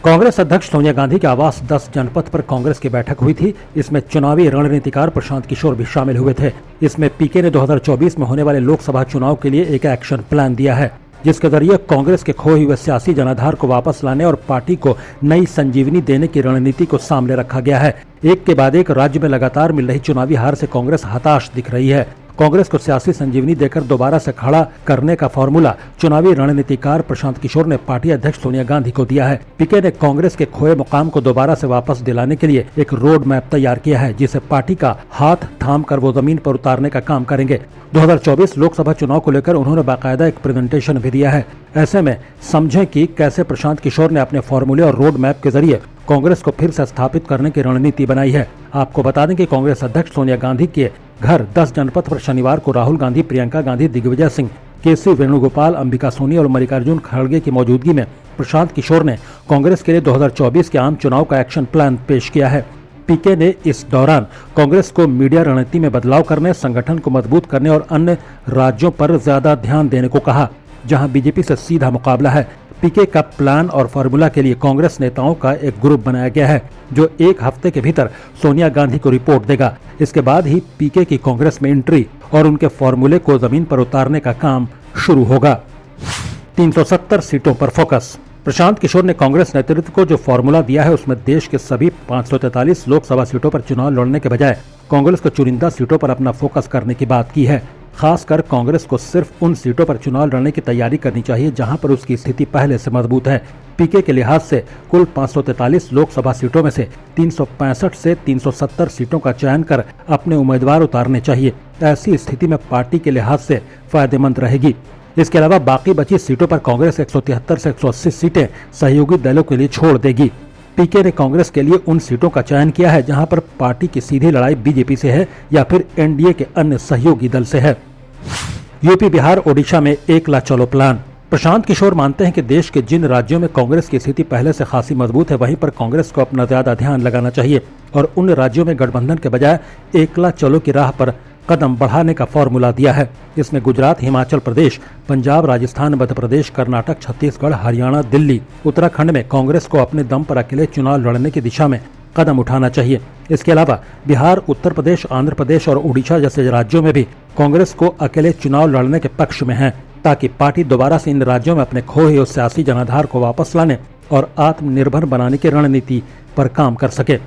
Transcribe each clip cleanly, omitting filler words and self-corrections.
कांग्रेस अध्यक्ष सोनिया गांधी के आवास 10 जनपथ पर कांग्रेस की बैठक हुई थी। इसमें चुनावी रणनीतिकार प्रशांत किशोर भी शामिल हुए थे। इसमें पीके ने 2024 में होने वाले लोकसभा चुनाव के लिए एक एक्शन प्लान दिया है, जिसके जरिए कांग्रेस के खोए हुए सियासी जनाधार को वापस लाने और पार्टी को नई संजीवनी देने की रणनीति को सामने रखा गया है। एक के बाद एक राज्य में लगातार मिल रही चुनावी हार से कांग्रेस हताश दिख रही है। कांग्रेस को सियासी संजीवनी देकर दोबारा से खड़ा करने का फॉर्मूला चुनावी रणनीतिकार प्रशांत किशोर ने पार्टी अध्यक्ष सोनिया गांधी को दिया है। पीके ने कांग्रेस के खोए मुकाम को दोबारा से वापस दिलाने के लिए एक रोड मैप तैयार किया है, जिसे पार्टी का हाथ थाम कर वो जमीन पर उतारने का काम करेंगे। 2024 लोकसभा चुनाव को लेकर उन्होंने बाकायदा एक प्रेजेंटेशन भी दिया है। ऐसे में समझें कि कैसे प्रशांत किशोर ने अपने फॉर्मूले और रोड मैप के जरिए कांग्रेस को फिर से स्थापित करने की रणनीति बनाई है। आपको बता दें कि कांग्रेस अध्यक्ष सोनिया गांधी के घर 10 जनपथ पर शनिवार को राहुल गांधी, प्रियंका गांधी, दिग्विजय सिंह, केसी वेणुगोपाल, अंबिका सोनी और मल्लिकार्जुन खड़गे की मौजूदगी में प्रशांत किशोर ने कांग्रेस के लिए 2024 के आम चुनाव का एक्शन प्लान पेश किया है। पीके ने इस दौरान कांग्रेस को मीडिया रणनीति में बदलाव करने, संगठन को मजबूत करने और अन्य राज्यों पर ज्यादा ध्यान देने को कहा, जहां बीजेपी से सीधा मुकाबला है। पीके का प्लान और फार्मूला के लिए कांग्रेस नेताओं का एक ग्रुप बनाया गया है, जो एक हफ्ते के भीतर सोनिया गांधी को रिपोर्ट देगा। इसके बाद ही पीके की कांग्रेस में एंट्री और उनके फार्मूले को जमीन पर उतारने का काम शुरू होगा। 370 सीटों पर फोकस। प्रशांत किशोर ने कांग्रेस नेतृत्व को जो फार्मूला दिया है, उसमें देश के सभी 543 लोकसभा सीटों पर चुनाव लड़ने के बजाय कांग्रेस को चुनिंदा सीटों पर अपना फोकस करने की बात की है। खासकर कांग्रेस को सिर्फ उन सीटों पर चुनाव लड़ने की तैयारी करनी चाहिए जहां पर उसकी स्थिति पहले से मजबूत है। पीके के लिहाज से कुल 543 लोकसभा सीटों में से 365 से 370 सीटों का चयन कर अपने उम्मीदवार उतारने चाहिए। ऐसी स्थिति में पार्टी के लिहाज से फायदेमंद रहेगी। इसके अलावा बाकी बची सीटों पर कांग्रेस 173 से 180 सीटें सहयोगी दलों के लिए छोड़ देगी। पीके ने कांग्रेस के लिए उन सीटों का चयन किया है जहां पर पार्टी की सीधी लड़ाई बीजेपी से है या फिर एनडीए के अन्य सहयोगी दल से है। यूपी, बिहार, ओडिशा में एकला चलो प्लान। प्रशांत किशोर मानते हैं कि देश के जिन राज्यों में कांग्रेस की स्थिति पहले से खासी मजबूत है, वहीं पर कांग्रेस को अपना ज्यादा ध्यान लगाना चाहिए और उन राज्यों में गठबंधन के बजाय एकला चलो की राह पर कदम बढ़ाने का फॉर्मूला दिया है। इसमें गुजरात, हिमाचल प्रदेश, पंजाब, राजस्थान, मध्य प्रदेश, कर्नाटक, छत्तीसगढ़, हरियाणा, दिल्ली, उत्तराखंड में कांग्रेस को अपने दम पर अकेले चुनाव लड़ने की दिशा में कदम उठाना चाहिए। इसके अलावा बिहार, उत्तर प्रदेश, आंध्र प्रदेश और उड़ीसा जैसे राज्यों में भी कांग्रेस को अकेले चुनाव लड़ने के पक्ष में है, ताकि पार्टी दोबारा से इन राज्यों में अपने खोए हुए सियासी जनाधार को वापस लाने और आत्मनिर्भर बनाने की रणनीति पर काम कर सके।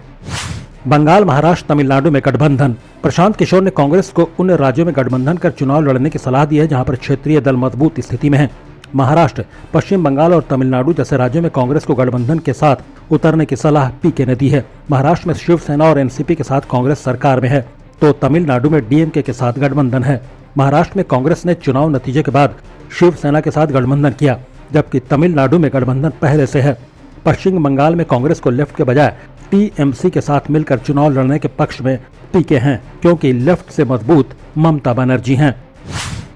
बंगाल, महाराष्ट्र, तमिलनाडु में गठबंधन। प्रशांत किशोर ने कांग्रेस को उन राज्यों में गठबंधन कर चुनाव लड़ने की सलाह दी है जहां पर क्षेत्रीय दल मजबूत स्थिति में है। महाराष्ट्र, पश्चिम बंगाल और तमिलनाडु जैसे राज्यों में कांग्रेस को गठबंधन के साथ उतरने की सलाह पीके ने दी है। महाराष्ट्र में शिवसेना और एनसीपी के साथ कांग्रेस सरकार में है, तो तमिलनाडु में डीएमके के साथ गठबंधन है। महाराष्ट्र में कांग्रेस ने चुनाव नतीजे के बाद शिवसेना के साथ गठबंधन किया, जबकि तमिलनाडु में गठबंधन पहले से है। पश्चिम बंगाल में कांग्रेस को लेफ्ट के बजाय टीएमसी के साथ मिलकर चुनाव लड़ने के पक्ष में पीके हैं, क्योंकि लेफ्ट से मजबूत ममता बनर्जी हैं।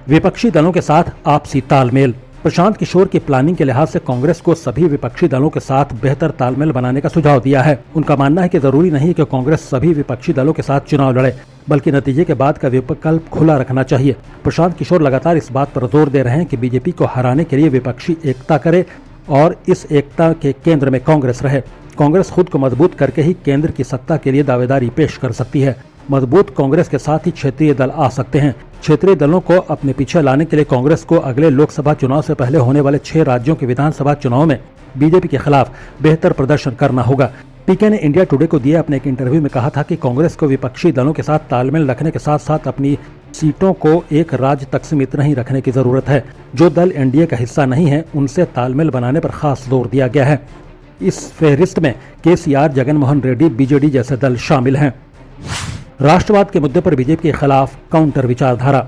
विपक्षी दलों के साथ आपसी तालमेल। प्रशांत किशोर की प्लानिंग के लिहाज से कांग्रेस को सभी विपक्षी दलों के साथ बेहतर तालमेल बनाने का सुझाव दिया है। उनका मानना है कि जरूरी नहीं कि कांग्रेस सभी विपक्षी दलों के साथ चुनाव लड़े, बल्कि नतीजे के बाद का विकल्प खुला रखना चाहिए। प्रशांत किशोर लगातार इस बात पर जोर दे रहे हैं कि बीजेपी को हराने के लिए विपक्षी एकता करे और इस एकता के केंद्र में कांग्रेस रहे। कांग्रेस खुद को मजबूत करके ही केंद्र की सत्ता के लिए दावेदारी पेश कर सकती है। मजबूत कांग्रेस के साथ ही क्षेत्रीय दल आ सकते हैं। क्षेत्रीय दलों को अपने पीछे लाने के लिए कांग्रेस को अगले लोकसभा चुनाव से पहले होने वाले 6 राज्यों के विधानसभा चुनाव में बीजेपी के खिलाफ बेहतर प्रदर्शन करना होगा। पीके ने इंडिया टुडे को दिए अपने एक इंटरव्यू में कहा था कि कांग्रेस को विपक्षी दलों के साथ तालमेल रखने के साथ साथ अपनी सीटों को एक राज्य तक सीमित नहीं रखने की जरूरत है। जो दल एनडीए का हिस्सा नहीं है, उनसे तालमेल बनाने पर खास जोर दिया गया है। इस फेहरिस्त में केसीआर, जगनमोहन रेड्डी, बीजेडी जैसे दल शामिल हैं। राष्ट्रवाद के मुद्दे पर बीजेपी के खिलाफ काउंटर विचारधारा।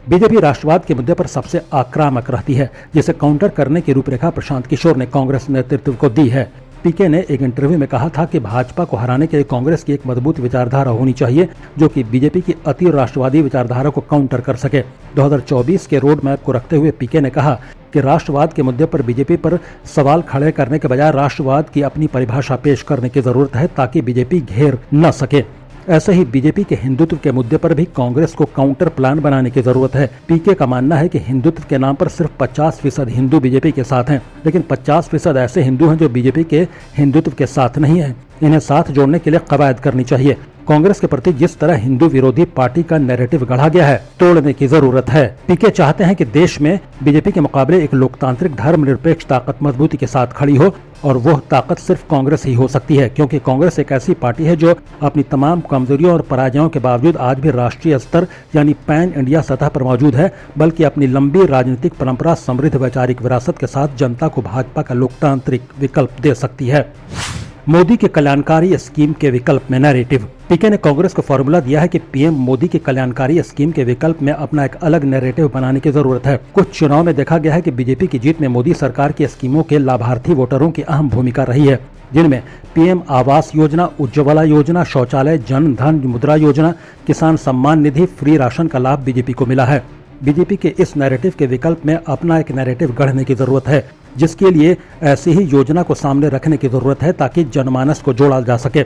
बीजेपी राष्ट्रवाद के मुद्दे पर सबसे आक्रामक रहती है, जिसे काउंटर करने की रूपरेखा प्रशांत किशोर ने कांग्रेस नेतृत्व को दी है। पीके ने एक इंटरव्यू में कहा था कि भाजपा को हराने के लिए कांग्रेस की एक मजबूत विचारधारा होनी चाहिए, जो कि बीजेपी की अति राष्ट्रवादी विचारधारा को काउंटर कर सके। 2024 के रोड मैप को रखते हुए पीके ने कहा कि राष्ट्रवाद के मुद्दे पर बीजेपी पर सवाल खड़े करने के बजाय राष्ट्रवाद की अपनी परिभाषा पेश करने की जरूरत है, ताकि बीजेपी घेर न सके। ऐसे ही बीजेपी के हिंदुत्व के मुद्दे पर भी कांग्रेस को काउंटर प्लान बनाने की जरूरत है। पीके का मानना है कि हिंदुत्व के नाम पर सिर्फ 50% हिंदू बीजेपी के साथ हैं, लेकिन 50% ऐसे हिंदू हैं जो बीजेपी के हिंदुत्व के साथ नहीं हैं। इन्हें साथ जोड़ने के लिए कवायद करनी चाहिए। कांग्रेस के प्रति जिस तरह हिंदू विरोधी पार्टी का नैरेटिव गढ़ा गया है, तोड़ने की जरूरत है। पीके चाहते हैं कि देश में बीजेपी के मुकाबले एक लोकतांत्रिक धर्मनिरपेक्ष ताकत मजबूती के साथ खड़ी हो, और वह ताकत सिर्फ कांग्रेस ही हो सकती है, क्योंकि कांग्रेस एक ऐसी पार्टी है जो अपनी तमाम कमजोरियों और पराजयों के बावजूद आज भी राष्ट्रीय स्तर यानी पैन इंडिया सतह पर मौजूद है, बल्कि अपनी लंबी राजनीतिक परंपरा, समृद्ध वैचारिक विरासत के साथ जनता को भाजपा का लोकतांत्रिक विकल्प दे सकती है। मोदी के कल्याणकारी स्कीम के विकल्प में नैरेटिव। पीके ने कांग्रेस को फॉर्मूला दिया है कि पीएम मोदी की कल्याणकारी स्कीम के विकल्प में अपना एक अलग नैरेटिव बनाने की जरूरत है। कुछ चुनाव में देखा गया है कि बीजेपी की जीत में मोदी सरकार की स्कीमों के लाभार्थी वोटरों की अहम भूमिका रही है, जिनमें पीएम आवास योजना, उज्ज्वला योजना, शौचालय, जन धन मुद्रा योजना, किसान सम्मान निधि, फ्री राशन का लाभ बीजेपी को मिला है। बीजेपी के इस नैरेटिव के विकल्प में अपना एक नैरेटिव गढ़ने की जरूरत है, जिसके लिए ऐसी ही योजना को सामने रखने की जरूरत है ताकि जनमानस को जोड़ा जा सके।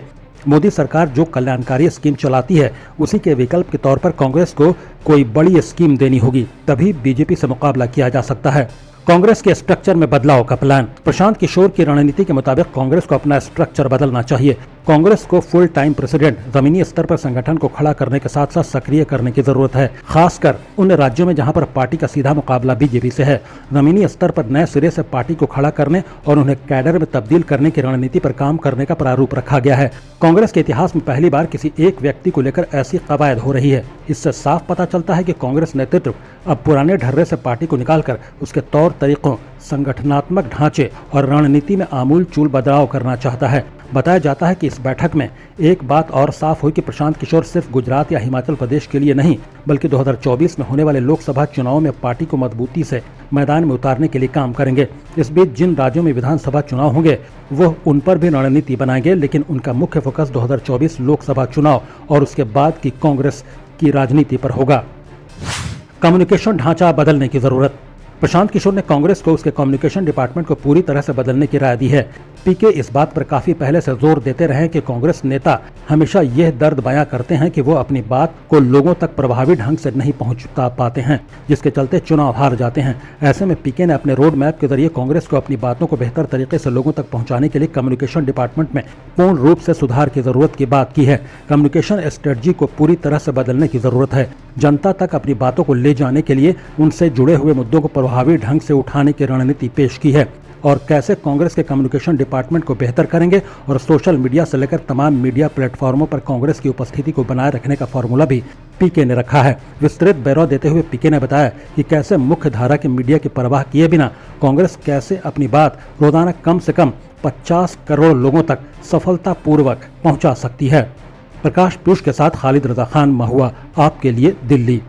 मोदी सरकार जो कल्याणकारी स्कीम चलाती है, उसी के विकल्प के तौर पर कांग्रेस को कोई बड़ी स्कीम देनी होगी, तभी बीजेपी से मुकाबला किया जा सकता है। कांग्रेस के स्ट्रक्चर में बदलाव का प्लान। प्रशांत किशोर की रणनीति के मुताबिक कांग्रेस को अपना स्ट्रक्चर बदलना चाहिए। कांग्रेस को फुल टाइम प्रेसिडेंट, जमीनी स्तर पर संगठन को खड़ा करने के साथ साथ सक्रिय करने की जरूरत है, खासकर उन राज्यों में जहां पर पार्टी का सीधा मुकाबला बीजेपी से है। जमीनी स्तर पर नए सिरे से पार्टी को खड़ा करने और उन्हें कैडर में तब्दील करने की रणनीति पर काम करने का प्रारूप रखा गया है। कांग्रेस के इतिहास में पहली बार किसी एक व्यक्ति को लेकर ऐसी कवायद हो रही है। इससे साफ पता चलता है कि कांग्रेस नेतृत्व अब पुराने ढर्रे से पार्टी को निकालकर उसके तौर तरीकों, संगठनात्मक ढांचे और रणनीति में आमूल-चूल बदलाव करना चाहता है। बताया जाता है कि इस बैठक में एक बात और साफ हुई कि प्रशांत किशोर सिर्फ गुजरात या हिमाचल प्रदेश के लिए नहीं, बल्कि 2024 में होने वाले लोकसभा चुनाव में पार्टी को मजबूती से मैदान में उतारने के लिए काम करेंगे। इस बीच जिन राज्यों में विधानसभा चुनाव होंगे, वो उन पर भी रणनीति बनाएंगे, लेकिन उनका मुख्य फोकस 2024 लोकसभा चुनाव और उसके बाद की कांग्रेस की राजनीति पर होगा। कम्युनिकेशन ढांचा बदलने की जरूरत। प्रशांत किशोर ने कांग्रेस को उसके कम्युनिकेशन डिपार्टमेंट को पूरी तरह से बदलने की राय दी है। पीके इस बात पर काफी पहले से जोर देते रहे कि कांग्रेस नेता हमेशा यह दर्द बयां करते हैं कि वो अपनी बात को लोगों तक प्रभावी ढंग से नहीं पहुंचा पाते हैं, जिसके चलते चुनाव हार जाते हैं। ऐसे में पीके ने अपने रोड मैप के जरिए कांग्रेस को अपनी बातों को बेहतर तरीके से लोगों तक पहुंचाने के लिए कम्युनिकेशन डिपार्टमेंट में पूर्ण रूप से सुधार की जरूरत की बात की है। कम्युनिकेशन स्ट्रेटजी को पूरी तरह से बदलने की जरूरत है। जनता तक अपनी बातों को ले जाने के लिए उनसे जुड़े हुए मुद्दों को प्रभावी ढंग से उठाने की रणनीति पेश की है, और कैसे कांग्रेस के कम्युनिकेशन डिपार्टमेंट को बेहतर करेंगे और सोशल मीडिया से लेकर तमाम मीडिया प्लेटफॉर्मों पर कांग्रेस की उपस्थिति को बनाए रखने का फॉर्मूला भी पीके ने रखा है। विस्तृत ब्यौरा देते हुए पीके ने बताया कि कैसे मुख्य धारा के मीडिया की परवाह किए बिना कांग्रेस कैसे अपनी बात रोजाना कम से कम 50 करोड़ लोगों तक सफलतापूर्वक पहुंचा सकती है। प्रकाश पीयूष के साथ खालिद रजा खान, महुआ, आपके लिए दिल्ली।